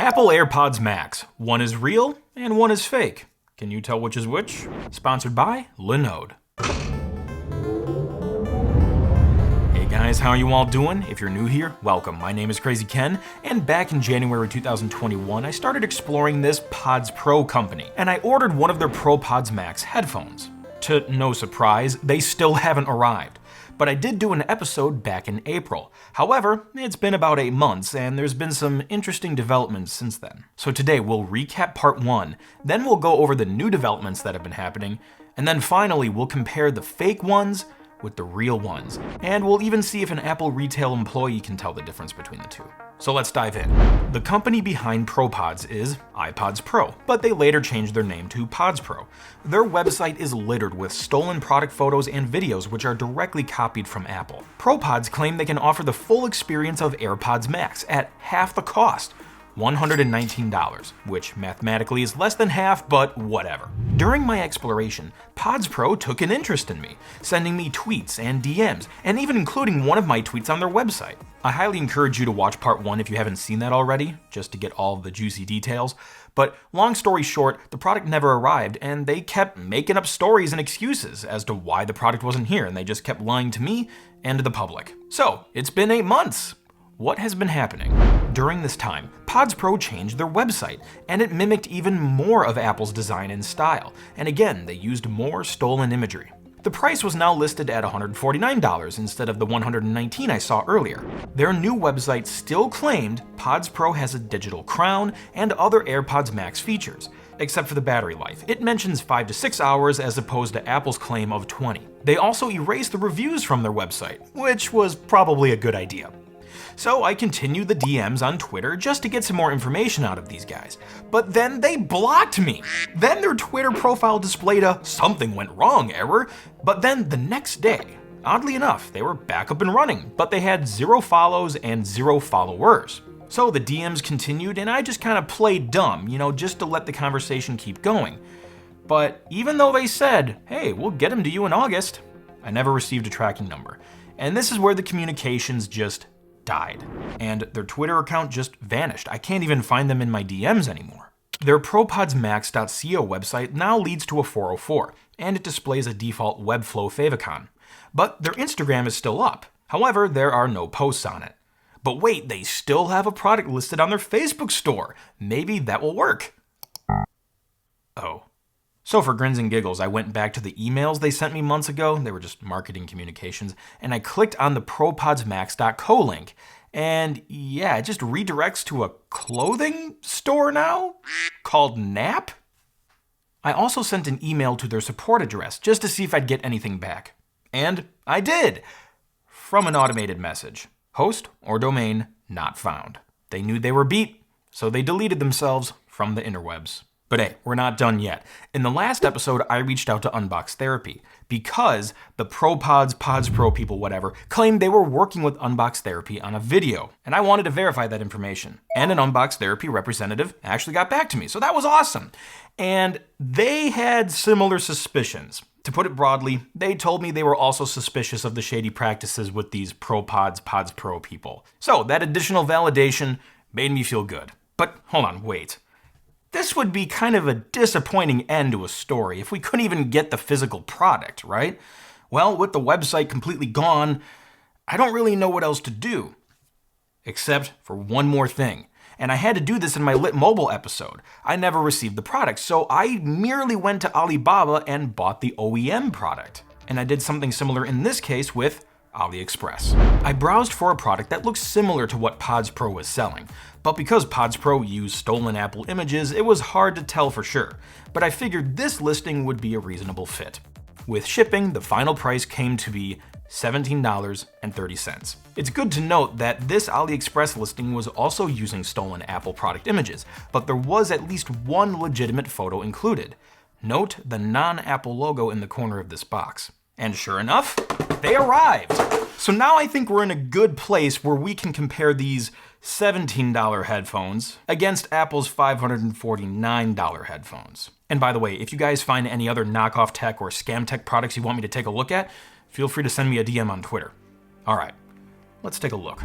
Apple AirPods Max. One is real and one is fake. Can you tell which is which? Sponsored by Linode. Hey guys, how are you all doing? If you're new here, welcome. My name is Crazy Ken, and back in January 2021, I started exploring this Pods Pro company, and I ordered one of their ProPods Max headphones. To no surprise, they still haven't arrived. But I did do an episode back in April. However, it's been about 8 months, and there's been some interesting developments since then. So today we'll recap part 1, then we'll go over the new developments that have been happening, and then finally we'll compare the fake ones with the real ones. And we'll even see if an Apple retail employee can tell the difference between the two. So let's dive in. The company behind ProPods is iPods Pro, but they later changed their name to Pods Pro. Their website is littered with stolen product photos and videos which are directly copied from Apple. ProPods claim they can offer the full experience of AirPods Max at half the cost, $119, which mathematically is less than half, but whatever. During my exploration, Pods Pro took an interest in me, sending me tweets and DMs, and even including one of my tweets on their website. I highly encourage you to watch part 1 if you haven't seen that already, just to get all of the juicy details. But long story short, the product never arrived, and they kept making up stories and excuses as to why the product wasn't here, and they just kept lying to me and to the public. So, it's been 8 months. What has been happening? During this time, Pods Pro changed their website, and it mimicked even more of Apple's design and style, and again, they used more stolen imagery. The price was now listed at $149 instead of the $119 I saw earlier. Their new website still claimed Pods Pro has a digital crown and other AirPods Max features, except for the battery life. It mentions 5 to 6 hours as opposed to Apple's claim of 20. They also erased the reviews from their website, which was probably a good idea. So I continued the DMs on Twitter just to get some more information out of these guys. But then they blocked me. Then their Twitter profile displayed a "something went wrong" error. But then the next day, oddly enough, they were back up and running, but they had 0 follows and 0 followers. So the DMs continued and I just kind of played dumb, just to let the conversation keep going. But even though they said, "Hey, we'll get him to you in August," I never received a tracking number. And this is where the communications just died, and their Twitter account just vanished. I can't even find them in my DMs anymore. Their ProPodsMax.co website now leads to a 404, and it displays a default Webflow favicon. But their Instagram is still up. However, there are no posts on it. But wait, they still have a product listed on their Facebook store. Maybe that will work. Oh. So for grins and giggles, I went back to the emails they sent me months ago. They were just marketing communications. And I clicked on the ProPodsMax.co link. And yeah, it just redirects to a clothing store now called Nap. I also sent an email to their support address just to see if I'd get anything back. And I did! From an automated message. Host or domain not found. They knew they were beat, so they deleted themselves from the interwebs. But hey, we're not done yet. In the last episode, I reached out to Unbox Therapy because the ProPods, Pods Pro people, whatever, claimed they were working with Unbox Therapy on a video. And I wanted to verify that information. And an Unbox Therapy representative actually got back to me, so that was awesome. And they had similar suspicions. To put it broadly, they told me they were also suspicious of the shady practices with these ProPods, Pods Pro people. So that additional validation made me feel good. But hold on, wait. This would be kind of a disappointing end to a story if we couldn't even get the physical product, right? Well, with the website completely gone, I don't really know what else to do. Except for one more thing. And I had to do this in my Lit Mobile episode. I never received the product, so I merely went to Alibaba and bought the OEM product. And I did something similar in this case with AliExpress. I browsed for a product that looks similar to what Pods Pro was selling, but because Pods Pro used stolen Apple images, it was hard to tell for sure, but I figured this listing would be a reasonable fit. With shipping, the final price came to be $17.30. It's good to note that this AliExpress listing was also using stolen Apple product images, but there was at least one legitimate photo included. Note the non-Apple logo in the corner of this box. And sure enough, they arrived. So now I think we're in a good place where we can compare these $17 headphones against Apple's $549 headphones. And by the way, if you guys find any other knockoff tech or scam tech products you want me to take a look at, feel free to send me a DM on Twitter. All right, Let's take a look.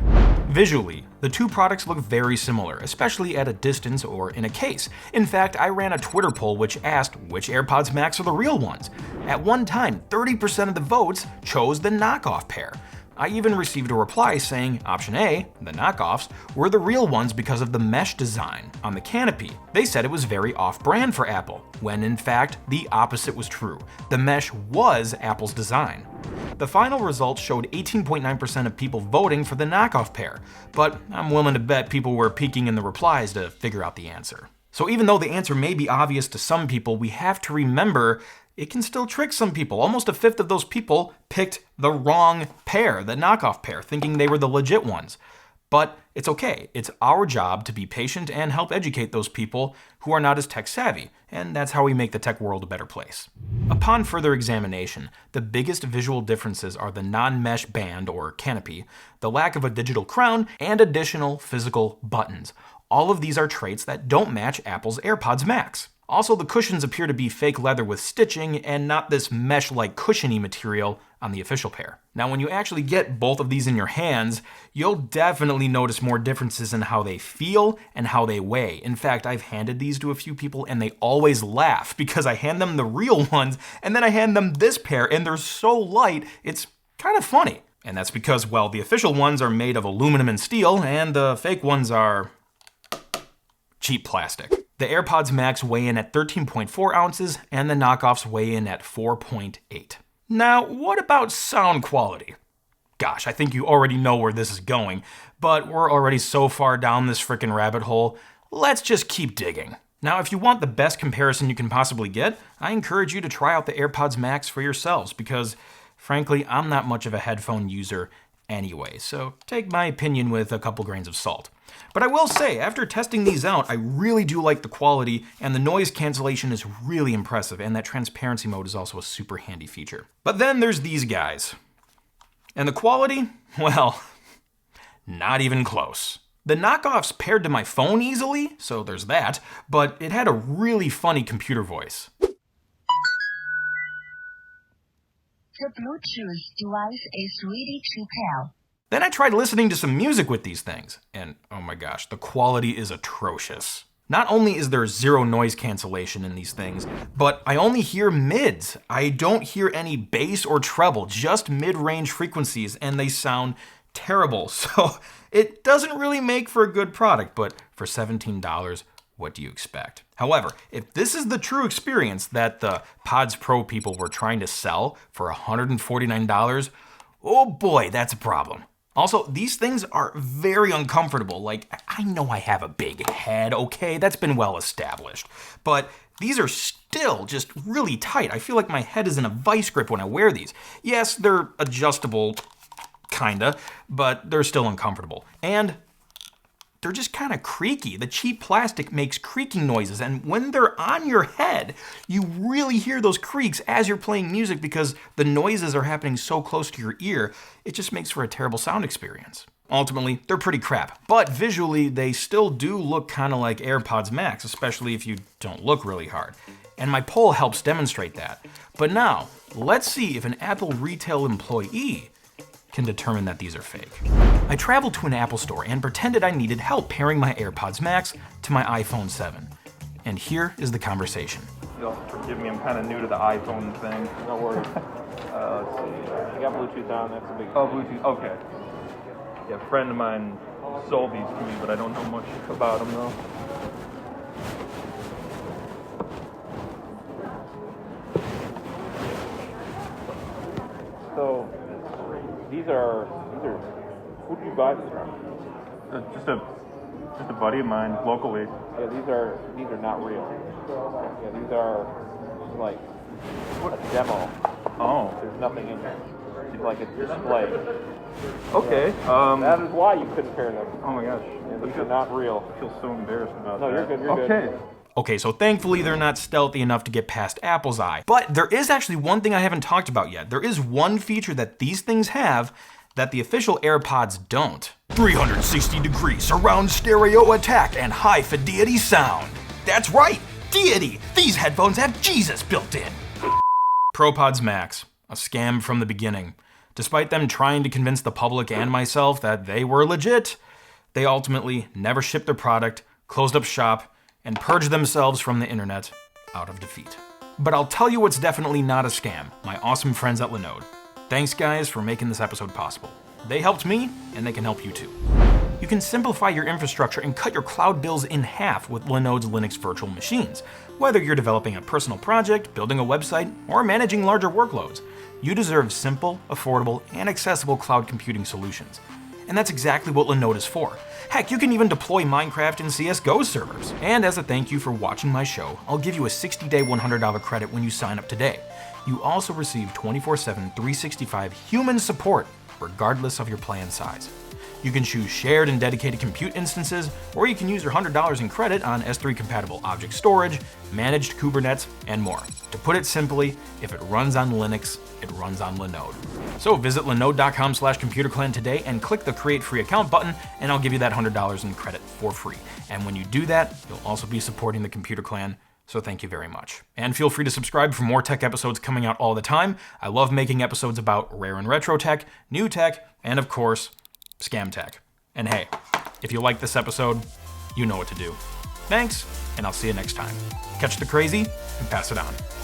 Visually, the two products look very similar, especially at a distance or in a case. In fact, I ran a Twitter poll which asked which AirPods Max are the real ones. At one time, 30% of the votes chose the knockoff pair. I even received a reply saying option A, the knockoffs, were the real ones because of the mesh design on the canopy. They said it was very off-brand for Apple, when in fact, the opposite was true. The mesh was Apple's design. The final results showed 18.9% of people voting for the knockoff pair, but I'm willing to bet people were peeking in the replies to figure out the answer. So even though the answer may be obvious to some people, we have to remember it can still trick some people. Almost a fifth of those people picked the wrong pair, the knockoff pair, thinking they were the legit ones. But it's okay. It's our job to be patient and help educate those people who are not as tech savvy, and that's how we make the tech world a better place. Upon further examination, the biggest visual differences are the non-mesh band or canopy, the lack of a digital crown, and additional physical buttons. All of these are traits that don't match Apple's AirPods Max. Also, the cushions appear to be fake leather with stitching and not this mesh-like cushiony material on the official pair. Now, when you actually get both of these in your hands, you'll definitely notice more differences in how they feel and how they weigh. In fact, I've handed these to a few people and they always laugh because I hand them the real ones and then I hand them this pair and they're so light, it's kind of funny. And that's because, well, the official ones are made of aluminum and steel and the fake ones are cheap plastic. The AirPods Max weigh in at 13.4 ounces and the knockoffs weigh in at 4.8. Now, what about sound quality? Gosh, I think you already know where this is going, but we're already so far down this frickin' rabbit hole, let's just keep digging. Now, if you want the best comparison you can possibly get, I encourage you to try out the AirPods Max for yourselves because, frankly, I'm not much of a headphone user anyway, so take my opinion with a couple grains of salt. But I will say, after testing these out, I really do like the quality, and the noise cancellation is really impressive, and that transparency mode is also a super handy feature. But then there's these guys. And the quality? Well, not even close. The knockoffs paired to my phone easily, so there's that, but it had a really funny computer voice. The Bluetooth device is ready to pair. Then I tried listening to some music with these things, and oh my gosh, the quality is atrocious. Not only is there zero noise cancellation in these things, but I only hear mids. I don't hear any bass or treble, just mid-range frequencies, and they sound terrible. So it doesn't really make for a good product, but for $17, what do you expect? However, if this is the true experience that the Pods Pro people were trying to sell for $149, oh boy, that's a problem. Also, these things are very uncomfortable. Like, I know I have a big head, okay? That's been well established. But these are still just really tight. I feel like my head is in a vice grip when I wear these. Yes, they're adjustable, kinda, but they're still uncomfortable. And they're just kind of creaky. The cheap plastic makes creaking noises, and when they're on your head, you really hear those creaks as you're playing music because the noises are happening so close to your ear, it just makes for a terrible sound experience. Ultimately, they're pretty crap, but visually, they still do look kind of like AirPods Max, especially if you don't look really hard. And my poll helps demonstrate that. But now, let's see if an Apple retail employee can determine that these are fake. I traveled to an Apple store and pretended I needed help pairing my AirPods Max to my iPhone 7. And here is the conversation. You'll have to forgive me, I'm kind of new to the iPhone thing. No worries. Let's see. You got Bluetooth on, that's a big Oh, Bluetooth, okay. Yeah, a friend of mine sold these to me, but I don't know much about them though. So, these are, who did you buy these from? Just a buddy of mine, locally. Yeah, these are not real. Yeah, these are like a demo. Oh. There's nothing in there. It's like a display. Okay. That is why you couldn't pair them. Oh my gosh. Yeah, these are not real. I feel so embarrassed about No, that. you're good, you're okay. good. Okay, so thankfully they're not stealthy enough to get past Apple's eye. But there is actually one thing I haven't talked about yet. There is one feature that these things have that the official AirPods don't. 360-degree surround stereo attack and high fidelity sound. That's right, deity! These headphones have Jesus built in. ProPods Max, a scam from the beginning. Despite them trying to convince the public and myself that they were legit, they ultimately never shipped their product, closed up shop, and purged themselves from the internet out of defeat. But I'll tell you what's definitely not a scam, my awesome friends at Linode. Thanks guys for making this episode possible. They helped me, and they can help you too. You can simplify your infrastructure and cut your cloud bills in half with Linode's Linux virtual machines. Whether you're developing a personal project, building a website, or managing larger workloads, you deserve simple, affordable, and accessible cloud computing solutions. And that's exactly what Linode is for. Heck, you can even deploy Minecraft and CSGO servers. And as a thank you for watching my show, I'll give you a 60-day $100 credit when you sign up today. You also receive 24/7, 365 human support, regardless of your plan size. You can choose shared and dedicated compute instances, or you can use your $100 in credit on S3-compatible object storage, managed Kubernetes, and more. To put it simply, if it runs on Linux, it runs on Linode. So visit linode.com/computerclan today and click the Create Free Account button, and I'll give you that $100 in credit for free. And when you do that, you'll also be supporting the Computer Clan, so thank you very much. And feel free to subscribe for more tech episodes coming out all the time. I love making episodes about rare and retro tech, new tech, and of course, scam tech. And hey, if you like this episode, you know what to do. Thanks, and I'll see you next time. Catch the crazy and pass it on.